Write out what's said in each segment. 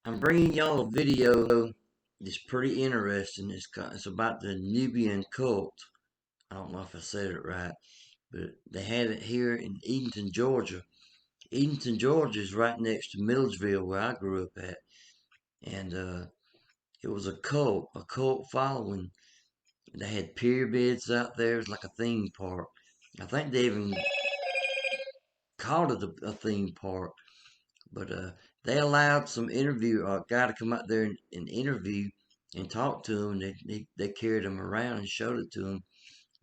I'm bringing y'all a video that's pretty interesting. It's about the Nubian cult. I don't know if I said it right, but they had it here in Eatonton, Georgia. Eatonton, Georgia is right next to Milledgeville, where I grew up at, and it was a cult following. They had pyramids out there. It was like a theme park. I think they even called it a theme park. But they allowed some a guy to come out there and interview and talk to him. They carried him around and showed it to him,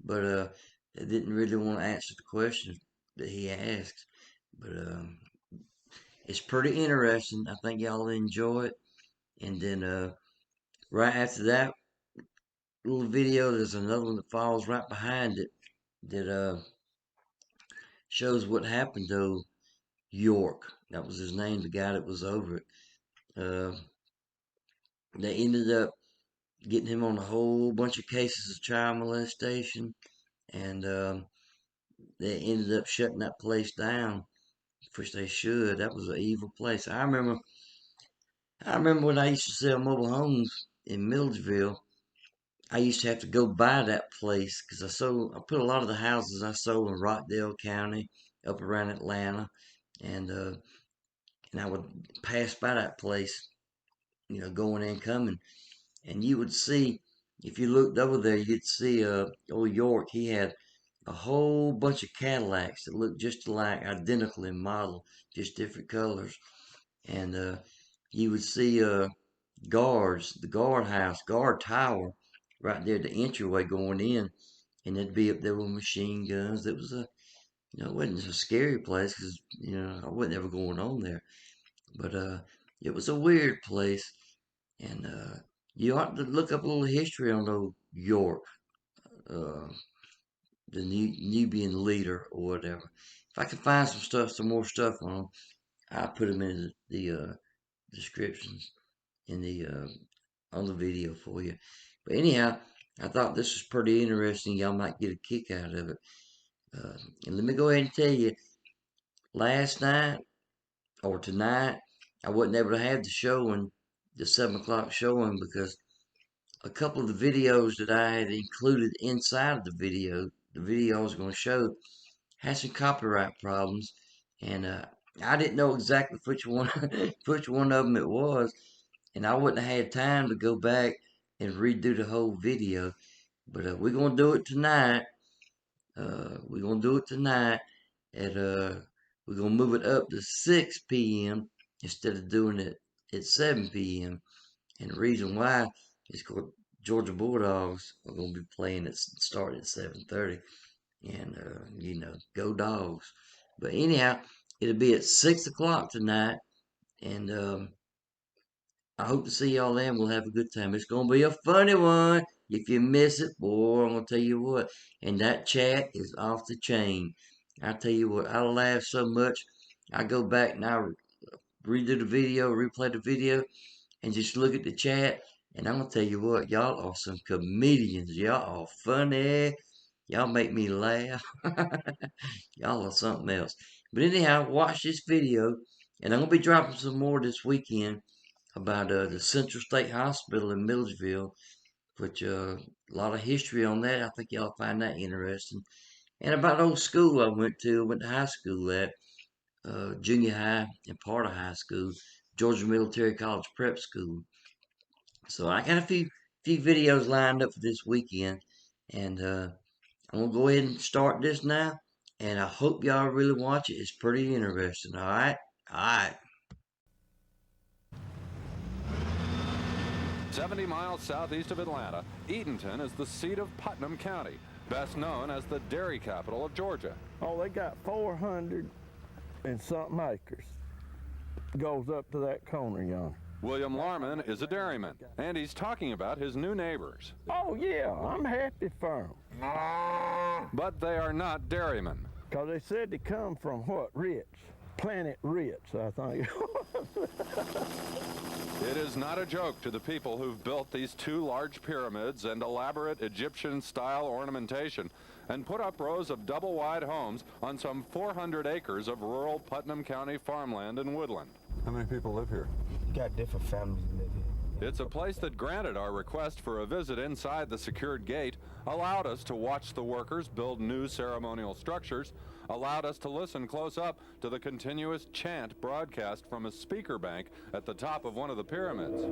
but they didn't really want to answer the questions that he asked. But it's pretty interesting. I think y'all will enjoy it. And then right after that little video, there's another one that follows right behind it that shows what happened to York. That was his name, the guy that was over it. They ended up getting him on a whole bunch of cases of child molestation, and they ended up shutting that place down, which they should. That was an evil place. I remember when I used to sell mobile homes in Milledgeville. I used to have to go by that place because I put a lot of the houses I sold in Rockdale County, up around Atlanta, and and I would pass by that place, going and coming, and you would see, if you looked over there, you'd see old York. He had a whole bunch of Cadillacs that looked just alike, identical in model, just different colors. And you would see guards, the guard tower, right there at the entryway going in, and they'd be up there with machine guns. It was it wasn't a scary place because I wasn't ever going on there, but it was a weird place, and you ought to look up a little history on old York, uh, the Nubian leader or whatever. If I can find some more stuff on him, I'll put them in the descriptions in the on the video for you. But anyhow, I thought this was pretty interesting. Y'all might get a kick out of it. Uh, and let me go ahead and tell you, last night or tonight, I wasn't able to have the 7 o'clock showing, because a couple of the videos that I had included inside of the video I was going to show, had some copyright problems, and I didn't know exactly which one which one of them it was, and I wouldn't have had time to go back and redo the whole video. But we're gonna do it tonight. We're gonna do it tonight at we're gonna move it up to 6 p.m. instead of doing it at 7 p.m. And the reason why is because Georgia Bulldogs are gonna be playing at starting at 7:30, and go Dogs. But anyhow, it'll be at 6 o'clock tonight, and I hope to see y'all then. We'll have a good time. It's gonna be a funny one. If you miss it, boy, I'm gonna tell you what. And that chat is off the chain. I tell you what, I laugh so much. I go back and I redo the video, replay the video, and just look at the chat. And I'm gonna tell you what, y'all are some comedians. Y'all are funny. Y'all make me laugh. Y'all are something else. But anyhow, watch this video, and I'm gonna be dropping some more this weekend about the Central State Hospital in Milledgeville, which a lot of history on that. I think y'all find that interesting. And about old school I went to high school at, junior high and part of high school, Georgia Military College Prep School. So I got a few videos lined up for this weekend, and I'm gonna go ahead and start this now. And I hope y'all really watch it. It's pretty interesting. All right. 70 miles southeast of Atlanta, Eatonton is the seat of Putnam County, best known as the dairy capital of Georgia. Oh, they got 400 and something acres. Goes up to that corner yonder. William Larman is a dairyman, and he's talking about his new neighbors. Oh, yeah, I'm happy for them. But they are not dairymen. Because they said they come from what? Rich. Planet Rich, I think. It is not a joke to the people who've built these two large pyramids and elaborate Egyptian-style ornamentation and put up rows of double-wide homes on some 400 acres of rural Putnam County farmland and woodland. How many people live here? got different families that live here. It's a place that granted our request for a visit inside the secured gate, allowed us to watch the workers build new ceremonial structures, allowed us to listen close up to the continuous chant broadcast from a speaker bank at the top of one of the pyramids.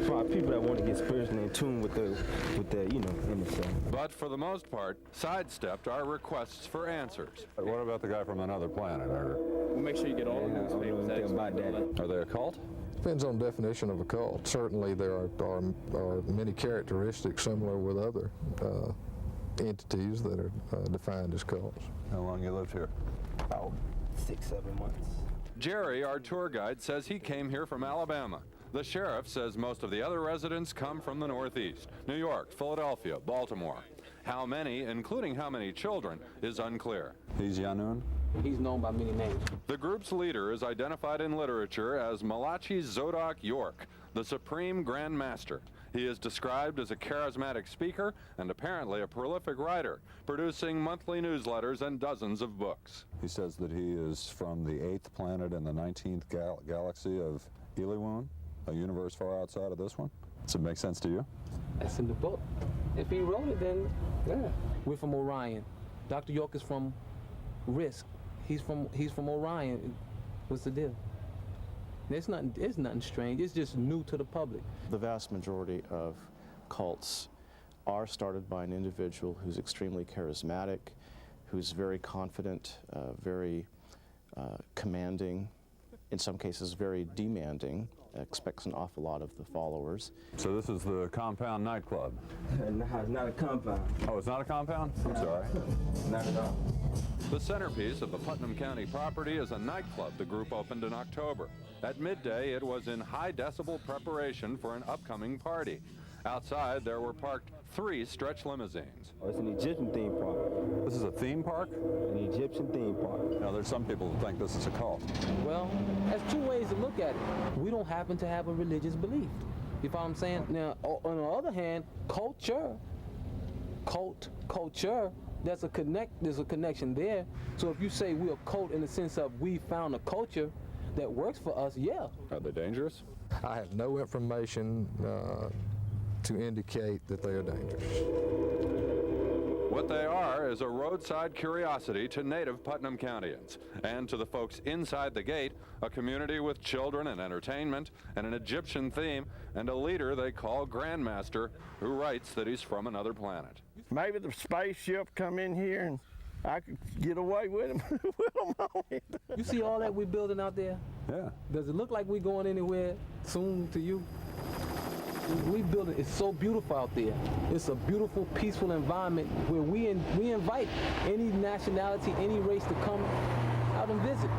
For our people that want to get spiritually in tune with the inner self. But for the most part, sidestepped our requests for answers. What about the guy from another planet? We'll make sure you get all the newspapers. Anything about that. Are they a cult? Depends on definition of a cult. Certainly there are many characteristics similar with other entities that are defined as cults. How long you lived here? About 6-7 months. Jerry, our tour guide, says he came here from Alabama. The sheriff says most of the other residents come from the Northeast, New York, Philadelphia, Baltimore. How many, including how many children, is unclear. He's Yanun? He's known by many names. The group's leader is identified in literature as Malachi Zadok York, the Supreme Grand Master. He is described as a charismatic speaker and apparently a prolific writer, producing monthly newsletters and dozens of books. He says that he is from the 8th planet in the 19th galaxy of Eatonton, a universe far outside of this one. Does it make sense to you? That's in the book. If he wrote it, then yeah. We're from Orion. Dr. York is from Risk. He's from Orion. What's the deal? It's nothing strange. It's just new to the public. The vast majority of cults are started by an individual who's extremely charismatic, who's very confident, very commanding, in some cases very demanding, expects an awful lot of the followers. So this is the compound nightclub? No, it's not a compound. Oh, it's not a compound? I'm sorry. Not at all. The centerpiece of the Putnam County property is a nightclub the group opened in October. At midday, it was in high decibel preparation for an upcoming party. Outside, there were parked 3 stretch limousines. Oh, it's an Egyptian theme park. This is a theme park? An Egyptian theme park. Now, there's some people who think this is a cult. Well, there's 2 ways to look at it. We don't happen to have a religious belief. You follow what I'm saying? Now, on the other hand, culture, there's a connection there. So if you say we're a cult in the sense of we found a culture that works for us, yeah. Are they dangerous? I have no information to indicate that they are dangerous. What they are is a roadside curiosity to native Putnam Countyans, and to the folks inside the gate, a community with children and entertainment, and an Egyptian theme, and a leader they call Grandmaster, who writes that he's from another planet. Maybe the spaceship come in here and I could get away with him, with them on it. You see all that we're building out there? Yeah. Does it look like we're going anywhere soon to you? We building, it's so beautiful out there. It's a beautiful, peaceful environment where we invite any nationality, any race to come out and visit.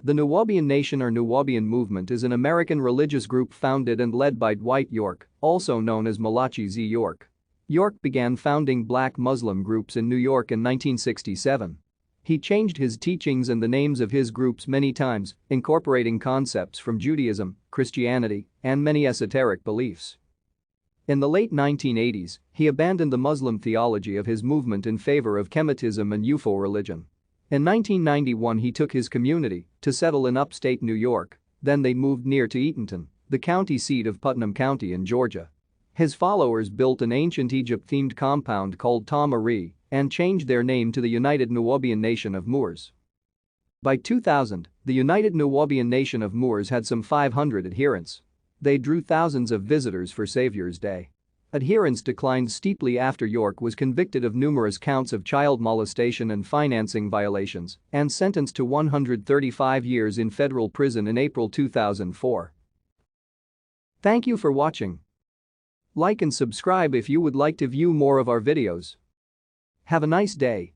The Nuwaubian Nation or Nuwaubian Movement is an American religious group founded and led by Dwight York, also known as Malachi Z. York. York began founding black Muslim groups in New York in 1967. He changed his teachings and the names of his groups many times, incorporating concepts from Judaism, Christianity, and many esoteric beliefs. In the late 1980s, he abandoned the Muslim theology of his movement in favor of Kemetism and UFO religion. In 1991 he took his community to settle in upstate New York, then they moved near to Eatonton, the county seat of Putnam County in Georgia. His followers built an ancient Egypt-themed compound called Ta Mari and changed their name to the United Nuwaubian Nation of Moors. By 2000, the United Nuwaubian Nation of Moors had some 500 adherents. They drew thousands of visitors for Savior's Day. Adherence declined steeply after York was convicted of numerous counts of child molestation and financing violations and sentenced to 135 years in federal prison in April 2004. Thank you for watching. Like and subscribe if you would like to view more of our videos. Have a nice day.